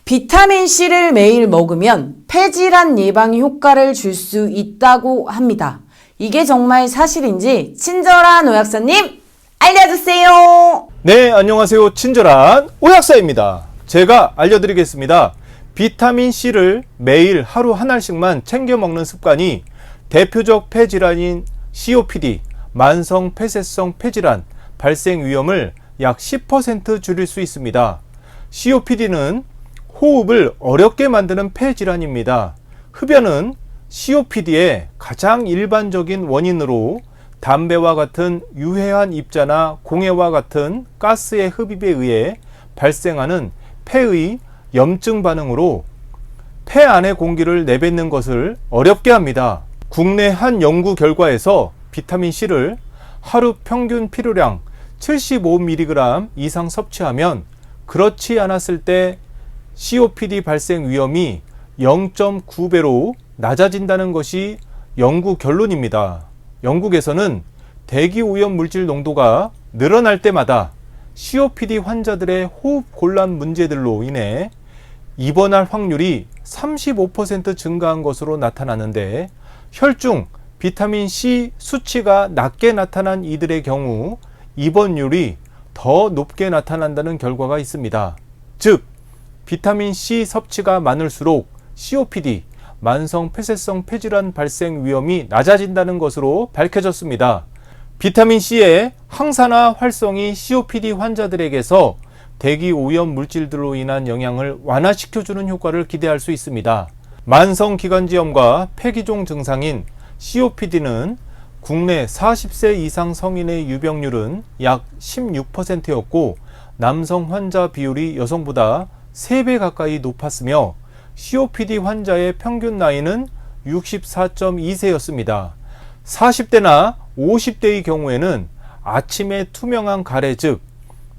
비타민C를 매일 먹으면 폐질환 예방 효과를 줄 수 있다고 합니다. 이게 정말 사실인지 친절한 오약사님 알려주세요. 네, 안녕하세요. 친절한 오약사입니다. 제가 알려드리겠습니다. 비타민C를 매일 하루 한 알씩만 챙겨 먹는 습관이 대표적 폐질환인 COPD, 만성 폐쇄성 폐질환 발생 위험을 약 10% 줄일 수 있습니다. COPD는 호흡을 어렵게 만드는 폐질환입니다. 흡연은 COPD의 가장 일반적인 원인으로 담배와 같은 유해한 입자나 공해와 같은 가스의 흡입에 의해 발생하는 폐의 염증 반응으로 폐 안의 공기를 내뱉는 것을 어렵게 합니다. 국내 한 연구 결과에서 비타민C를 하루 평균 필요량 75mg 이상 섭취하면 그렇지 않았을 때 COPD 발생 위험이 0.9배로 낮아진다는 것이 연구 결론입니다. 영국에서는 대기오염 물질 농도가 늘어날 때마다 COPD 환자들의 호흡 곤란 문제들로 인해 입원할 확률이 35% 증가한 것으로 나타나는데, 혈중 비타민C 수치가 낮게 나타난 이들의 경우 입원율이 더 높게 나타난다는 결과가 있습니다. 즉, 비타민C 섭취가 많을수록 COPD, 만성 폐쇄성 폐질환 발생 위험이 낮아진다는 것으로 밝혀졌습니다. 비타민C의 항산화 활성이 COPD 환자들에게서 대기 오염 물질들로 인한 영향을 완화시켜주는 효과를 기대할 수 있습니다. 만성 기관지염과 폐기종 증상인 COPD는 국내 40세 이상 성인의 유병률은 약 16%였고 남성 환자 비율이 여성보다 3배 가까이 높았으며 COPD 환자의 평균 나이는 64.2세였습니다. 40대나 50대의 경우에는 아침에 투명한 가래, 즉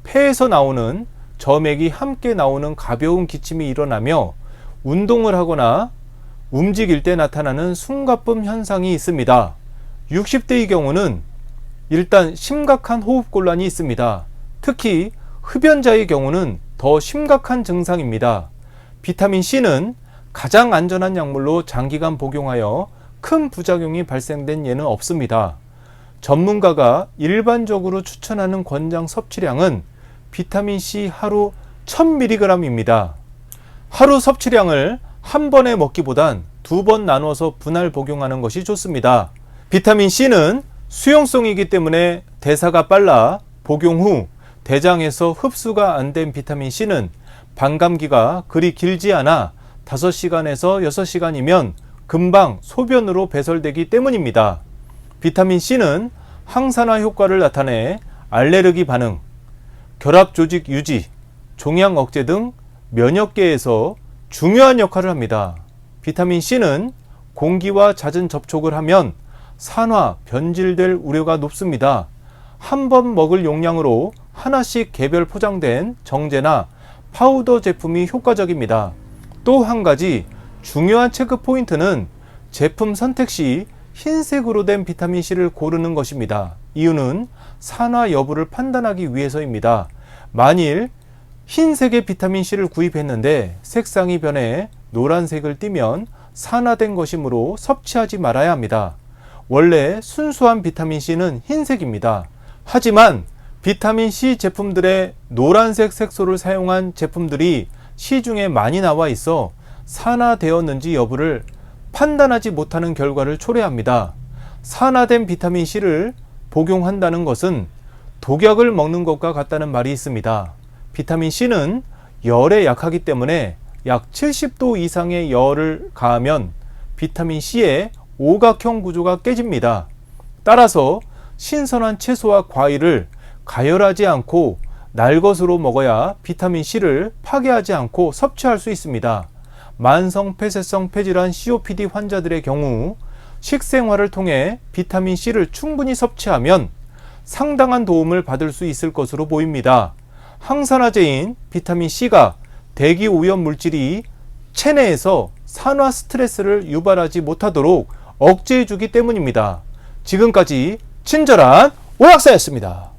폐에서 나오는 점액이 함께 나오는 가벼운 기침이 일어나며 운동을 하거나 움직일 때 나타나는 숨가쁨 현상이 있습니다. 60대의 경우는 일단 심각한 호흡곤란이 있습니다. 특히 흡연자의 경우는 더 심각한 증상입니다. 비타민C는 가장 안전한 약물로 장기간 복용하여 큰 부작용이 발생된 예는 없습니다. 전문가가 일반적으로 추천하는 권장 섭취량은 비타민C 하루 1000mg입니다. 하루 섭취량을 한 번에 먹기보단 2번 나눠서 분할 복용하는 것이 좋습니다. 비타민C는 수용성이기 때문에 대사가 빨라 복용 후 대장에서 흡수가 안 된 비타민C는 반감기가 그리 길지 않아 5시간에서 6시간이면 금방 소변으로 배설되기 때문입니다. 비타민C는 항산화 효과를 나타내 알레르기 반응, 결합 조직 유지, 종양 억제 등 면역계에서 중요한 역할을 합니다. 비타민C는 공기와 잦은 접촉을 하면 산화, 변질될 우려가 높습니다. 한 번 먹을 용량으로 하나씩 개별 포장된 정제나 파우더 제품이 효과적입니다. 또 한 가지 중요한 체크 포인트는 제품 선택 시 흰색으로 된 비타민C를 고르는 것입니다. 이유는 산화 여부를 판단하기 위해서입니다. 만일 흰색의 비타민C를 구입했는데 색상이 변해 노란색을 띠면 산화된 것이므로 섭취하지 말아야 합니다. 원래 순수한 비타민C는 흰색입니다. 하지만 비타민C 제품들의 노란색 색소를 사용한 제품들이 시중에 많이 나와 있어 산화되었는지 여부를 판단하지 못하는 결과를 초래합니다. 산화된 비타민C를 복용한다는 것은 독약을 먹는 것과 같다는 말이 있습니다. 비타민C는 열에 약하기 때문에 약 70도 이상의 열을 가하면 비타민C의 오각형 구조가 깨집니다. 따라서 신선한 채소와 과일을 가열하지 않고 날것으로 먹어야 비타민C를 파괴하지 않고 섭취할 수 있습니다. 만성 폐쇄성 폐질환 COPD 환자들의 경우 식생활을 통해 비타민C를 충분히 섭취하면 상당한 도움을 받을 수 있을 것으로 보입니다. 항산화제인 비타민C가 대기 오염 물질이 체내에서 산화 스트레스를 유발하지 못하도록 억제해주기 때문입니다. 지금까지 친절한 오약사였습니다.